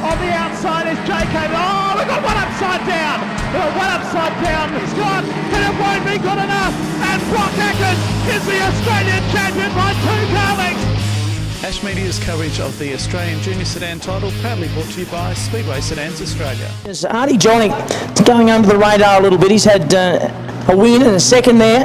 On the outside is JK. Oh, we've got one upside down. One upside down. He's gone, but it won't be good enough. And Brock Atkins is the Australian champion by 2 car lengths. Ash Media's coverage of the Australian Junior Sedan title proudly brought to you by Speedway Sedans Australia. There's Artie Johnny going under the radar a little bit. He's had a win and a second there.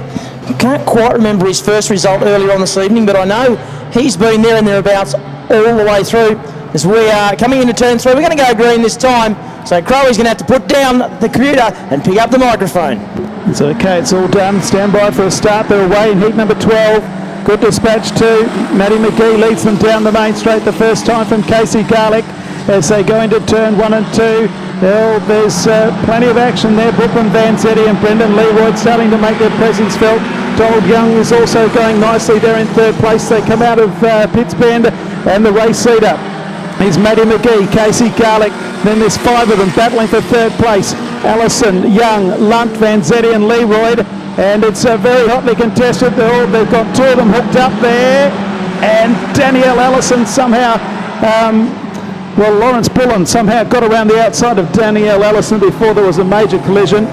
Can't quite remember his first result earlier on this evening, but I know he's been there and thereabouts all the way through. As we are coming into turn 3, we're going to go green this time. So Crowley's going to have to put down the computer and pick up the microphone. It's okay, it's all done. Stand by for a start. They're away in heat number 12. Good dispatch too. Matty McGee leads them down the main straight the first time from Casey Garlick as they go into turn 1 and 2. There's plenty of action there. Brooklyn Vanzetti and Brendan Leroy starting to make their presence felt. Donald Young is also going nicely there in third place. They come out of Pitts Bend, and the race leader is Matty McGee, Casey Garlick. Then there's 5 of them battling for third place. Allison, Young, Lunt, Vanzetti and Leroy. And it's very hotly contested. They've got 2 of them hooked up there. And Danielle Allison somehow, Lawrence Bullen somehow got around the outside of Danielle Allison before there was a major collision.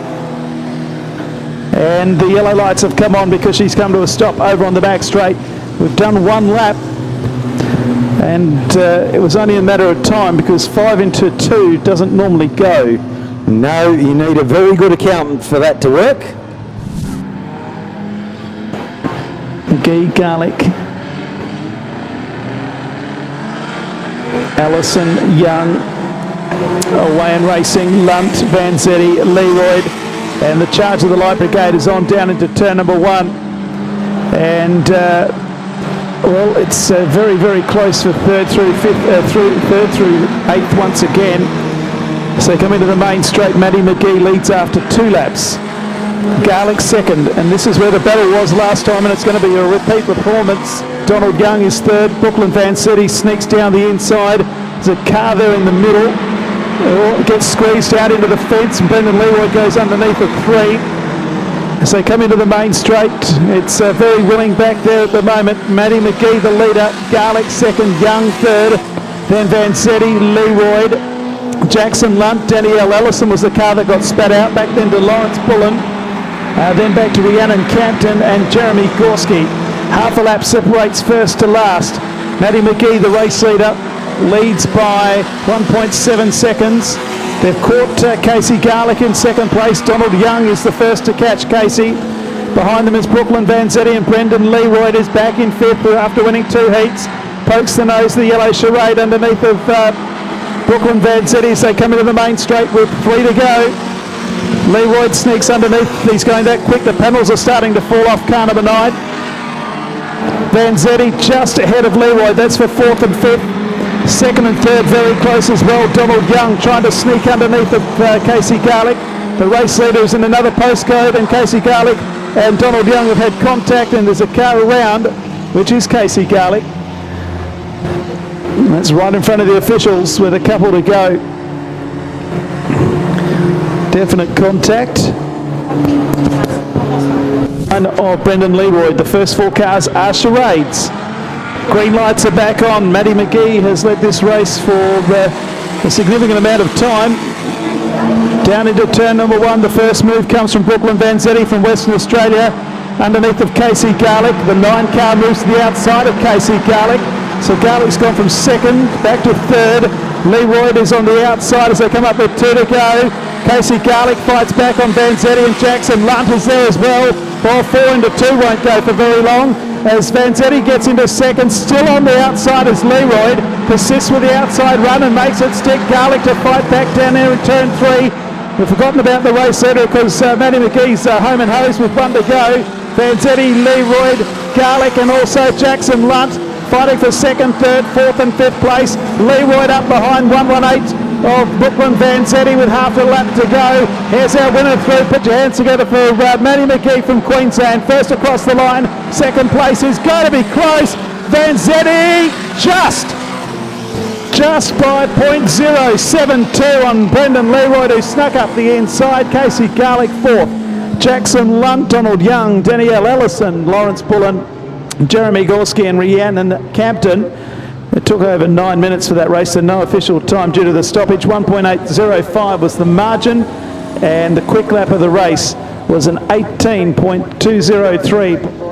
And the yellow lights have come on because she's come to a stop over on the back straight. We've done 1 lap. And it was only a matter of time because 5 into 2 doesn't normally go. No, you need a very good accountant for that to work. McGee, Garlick, Allison, Young, away and racing, Lunt, Vanzetti, Leroy, and the charge of the Light Brigade is on down into turn number 1. And well, it's very, very close for third through 8th once again. So they come into the main straight. Matty McGee leads after 2 laps. Garlick second, and this is where the battle was last time, and it's going to be a repeat performance. Donald Young is third. Brooklyn Vanzetti sneaks down the inside. There's a car there in the middle. It gets squeezed out into the fence, and Brendan Leroy goes underneath at 3. As they come into the main straight, it's very willing back there at the moment. Matty McGee the leader, Garlick second, Young third, then Vanzetti, Leroy, Jackson Lunt, Danielle Ellison was the car that got spat out, back then to Lawrence Bullen, then back to Rhiannon Campton and Jeremy Gorski. Half a lap separates first to last. Matty McGee, the race leader, leads by 1.7 seconds. They've caught Casey Garlick in second place. Donald Young is the first to catch Casey. Behind them is Brooklyn Vanzetti, and Brendan Leroy is back in 5th after winning 2 heats. Pokes the nose of the yellow charade underneath of Brooklyn Vanzetti as they come into the main straight with 3 to go. Leroy sneaks underneath. He's going that quick. The panels are starting to fall off car number 9. Vanzetti just ahead of Leroy. That's for 4th and 5th. Second and third very close as well. Donald Young trying to sneak underneath of Casey Garlick. The race leader is in another postcode, and Casey Garlick and Donald Young have had contact, and there's a car around, which is Casey Garlick. And that's right in front of the officials with a couple to go. Definite contact. And Brendan Leroy. The first 4 cars are charades. Green lights are back on. Matty McGee has led this race for a significant amount of time. Down into turn number 1. The first move comes from Brooklyn Vanzetti from Western Australia. Underneath of Casey Garlick. The 9 car moves to the outside of Casey Garlick. So Garlick's gone from 2nd back to 3rd. Leroy is on the outside as they come up with 2 to go. Casey Garlick fights back on Vanzetti, and Jackson Lunt is there as well. Ball 4 into 2 won't go for very long. As Vanzetti gets into 2nd, still on the outside as Leroy persists with the outside run and makes it stick. Garlick to fight back down there in turn 3. We've forgotten about the race leader because Matty McGee's home and hose with 1 to go. Vanzetti, Leroy, Garlick and also Jackson Lunt fighting for 2nd, 3rd, 4th and 5th place. Leroy up behind 118 of Brooklyn Vanzetti with half a lap to go. Here's our winner through. Put your hands together for Matty McGee from Queensland. First across the line. 2nd place is going to be close. Vanzetti just by 0.072 on Brendan Leroy, who snuck up the inside. Casey Garlick 4th. Jackson Lunt, Donald Young, Danielle Ellison, Lawrence Bullen, Jeremy Gorski and Rhiannon Campton. It took over 9 minutes for that race, so no official time due to the stoppage. 1.805 was the margin, and the quick lap of the race was an 18.203.